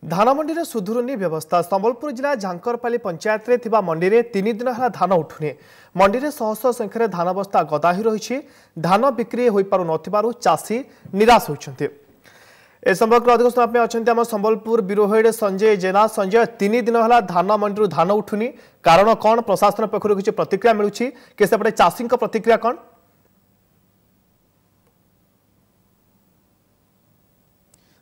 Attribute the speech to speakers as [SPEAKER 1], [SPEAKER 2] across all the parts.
[SPEAKER 1] धान मंडी में सुधुरुनी व्यवस्था संबलपुर जिला झांकरपाली पंचायत रे थिबा मंडी रे 3 दिन है धान उठुनी मंडी रे शह शह संख्यार धान बस्ता गदाही रही धान बिक्री हो पारु नथिबारु चाषी निराश होइछन्ते। ए संपर्क अधिक सुनापे अच्छा आम संबलपुर ब्यूरो हेड संजय जेना। संजय 3 दिन है धान मंडी धान उठुनी कारण कौन प्रशासन पक्षर किसी प्रतिक्रिया मिलूँ कि सेपटे चाषी प्रतिक्रिया कौन?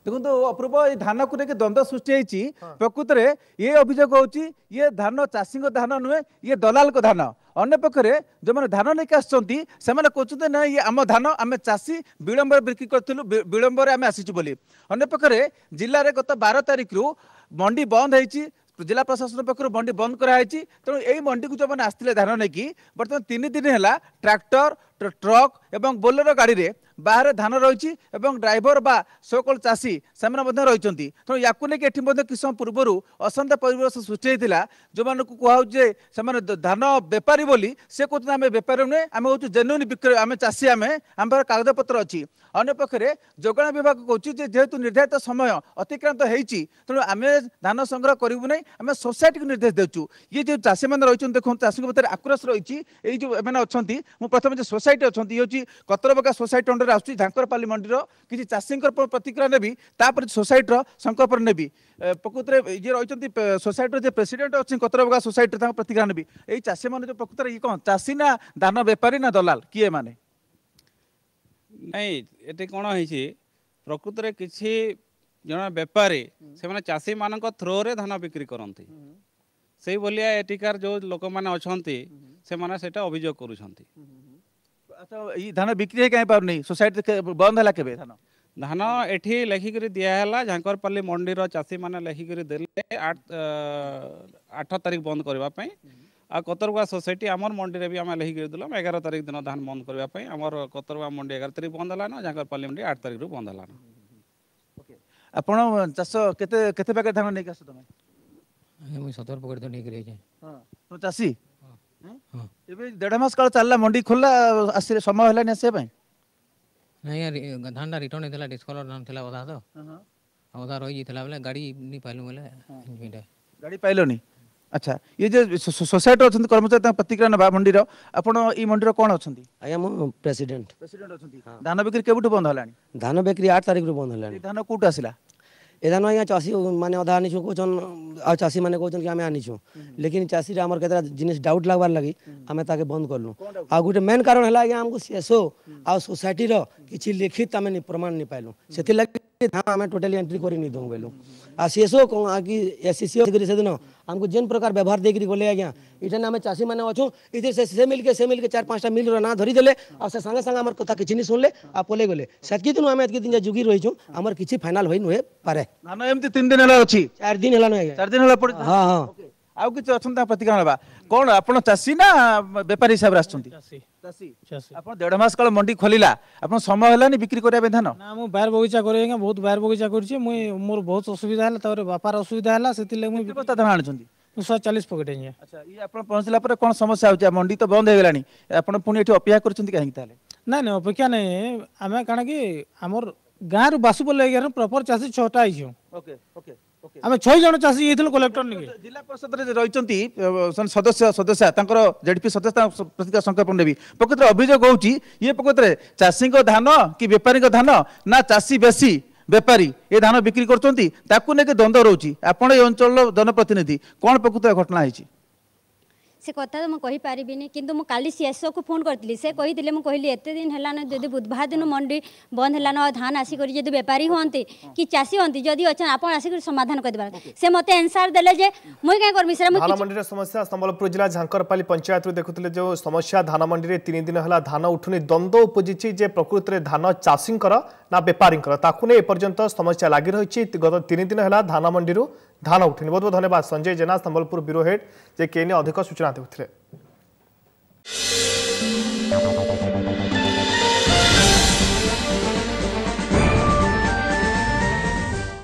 [SPEAKER 2] देखो अपूर्व ये धान को लेकिन द्वंद्व सृष्टि होती प्रकृत में ये अभियोग होची ये धान चाषी धान नुहे ये दलाल को धान अन्य पक्षरे जो मैंने धान लेके आसछंती सेमाने कहते ना ये आम धान आम चाषी विलंब बिक्री करूँ विलंब आम आसीचु बोली। अन्य पक्षरे जिले में गत 12 तारिख रु मंडी बंद होती जिला प्रशासन पक्ष मंडी बंद कराई तेणु यही मंडी को जो मैंने आसते धान नहीं बर्तमान 3 दिन है ट्रैक्टर ट्रक एवं बोलेरो गाड़ी रे बाहर धान रही ड्राइवर बा सोकल चाषी से रही तेणु या कि समय पूर्वर अशांत परिवेश सृष्टि होता जो मानक कहुए धान बेपारी बोली से कहते आम बेपारी नुहे आम हूँ जेन्युइन बिक्री आम चाषी आम कागज पत्र अच्छी। अन्य पक्षरे जोगाण विभाग कहूँ जेहेतु निर्धारित समय अतिक्रांत होती तेणु आम धान संग्रह करूँ ना आम सोसाइटी को निर्देश देचु ये जो चाषी मैंने रही देखो चाषी भितर आक्रोश रही जो एम अच्छा प्रथम जो सोसाइटी अच्छा ये हूँ कतरबगा सोसाइटी अंडर आस झांकरपाली मंडी किसी चाषी प्रतिक्रिया नेबी तापर सोसाइटी संकल्प नेबी प्रकृत में ये रही सोसाइटी जो प्रेसिडेंट अच्छी कतरबगा सोसाइटी प्रतिक्रिया नेबी यही चाषी मैंने जो प्रकृत ये कौन चाषी ना धान बेपारी ना दलाल किए माने
[SPEAKER 3] नहीं ये कौन है प्रकृत में किसी जन बेपारी से चाषी मान थ्रो रे धान बिक्री करती से भलिया एटिकार जो लोक मैंने अच्छा से अभियोग करुँच।
[SPEAKER 2] अच्छा ये धान बिक्री कहीं पार सोसाइटी बंद है केबे धान
[SPEAKER 3] धान एठी लेखिक दिहला झांकरपाली मंडीर चाषी मैंने लेखिक देले 8 तारिख बंद करने आ कतरबगा सोसाइटी आमर मंडी भी आम लिखिक देल 11 तारिख दिन धान बंद करने आमर कतरबगा मंडी 11 तारिख बंद है झांकरपाली मंडी 8 तारिख बंद है।
[SPEAKER 2] आपण चाष केते पैकेट धान नहीं आस तुम
[SPEAKER 4] 17 पैकेट तो नहीं
[SPEAKER 2] तो चाषी एबे 1.5 मास काल चलला मंडी खोलला आसी समय हलानी आसे
[SPEAKER 4] नहीं यार धान रिटर्न होता डिस्कलर नाम था अधा तो अधा रही जाता बेले गाड़ी नहीं पाइलु बोले
[SPEAKER 2] गाड़ी पाइलनी। अच्छा ये जो सोसाइटी अच्छा कर्मचारी प्रतिक्रिया ना मंडी आपण ई मंडी कौन अच्छा
[SPEAKER 5] आज्ञा मु प्रेसिडेंट
[SPEAKER 2] अच्छा धान बिक्री केबुठू बंद हलानी
[SPEAKER 5] धान बिक्री 8 तारिख रु बंद हलानी
[SPEAKER 2] धान कोट आसिला
[SPEAKER 5] ए धान आज्ञा चाषी माने अधा आनीछु कहन आ चाषी माने कहन कि आमे आनीछु लेकिन चाषी रे हमर केतरा जिनिस डाउट लागबार लगी आमे ताके बंद करलु आ गुटे मेन कारण हला आज्ञा हमको सीएसओ आ सोसाइटी रो किछि लिखित आमे प्रमाण नहीं पाइलु सेति लगी धान आमे टोटली एंट्री करि नहीं दउ बेलु आ सीएसओ को आ कि एससीसी से दिन हमको जेन प्रकार व्यवहार देकरी गले आज्ञा इठन आमे चाषी माने अछु इधर से मिल के 4-5टा मिल रो ना धरि देले आ से संगे संगे हमर कथा किछि नहीं सुनले आ पोले गले सेतकी दिन आमे एतकी दिन जुगी रहिछु हमर किछि फाइनल होई नहे पारे
[SPEAKER 2] धान एमती 3 दिन हला अछि
[SPEAKER 5] 4 दिन हला नै
[SPEAKER 2] 4 दिन हला पड़
[SPEAKER 5] हां हां
[SPEAKER 2] आउ किछ अछन प्रतिक्रिया लेबा कोन आपण चाषी ना व्यापारी हिसाब रे आछथि चाषी आपण 1.5 मास काल मंडी खोलिला आपण समय हलानी बिक्री करिया धान
[SPEAKER 6] ना मु बाहर बगीचा करे बहुत बाहर बगीचा करछि मु मोर बहुत असुविधा हला तारे व्यापार असुविधा हला सेति मु
[SPEAKER 2] बस्ता धान आछथि
[SPEAKER 6] 140 पैकेट है।
[SPEAKER 2] अच्छा ये आपण पहुंचला पर कोन समस्या होछि मंडी तो बंद हो गेलानी आपण पुनी एठी अपेक्षा करछथि काहे ताले
[SPEAKER 6] ना ना अपेक्षा नहीं आमे काना कि हमर गांव रु बासुबल एरिया प्रॉपर चाषी 6टा आइछु
[SPEAKER 2] ओके ओके ओके
[SPEAKER 6] आमे 6 जण चाषी येथिल कलेक्टर नि
[SPEAKER 2] जिला परिषद रे रहिचंती सदस्य तांकर जेडपी सदस्य प्रतिक्रिया संकल्प नेबी प्रकृत अभियोग होछि ये प्रकृत रे चाषी को धान कि व्यापारी को धान ना चाषी बेसी बेपारी ये धान बिक्री करछंती ताकू नेके द्वंद्व रहउछि आपण ए अंचल जनप्रतिनिधि कोन प्रकृत घटना हिछि
[SPEAKER 7] से कथा तो मुझे कही पारिनी किंतु मु काली सीएसओ को फोन करती से कही मुझे कहली एत दिन है जब बुधवार दिन मंडी बंद है धान आसिक जब बेपारी हमें कि चाषी हमें जदि अच्छा आप आसिक समाधान कर से मत एनसार देले जे मुई क्या करबी से
[SPEAKER 1] धान मंडी समस्या संबलपुर जिला झांकरपाली पंचायत देखुले जो समस्या धान मंडी में 3 दिन है धान उठुनी द्वंद्व उपजी जे प्रकृत में धान चाषी ना बेपारी ताकू एपर्यंत समस्या लगी रही गत 3 दिन है धान मंडी धान उठुनी। बहुत बहुत धन्यवाद संजय जेना संबलपुर ब्यूरो हेड जे के अधिक सूचना देउथिले।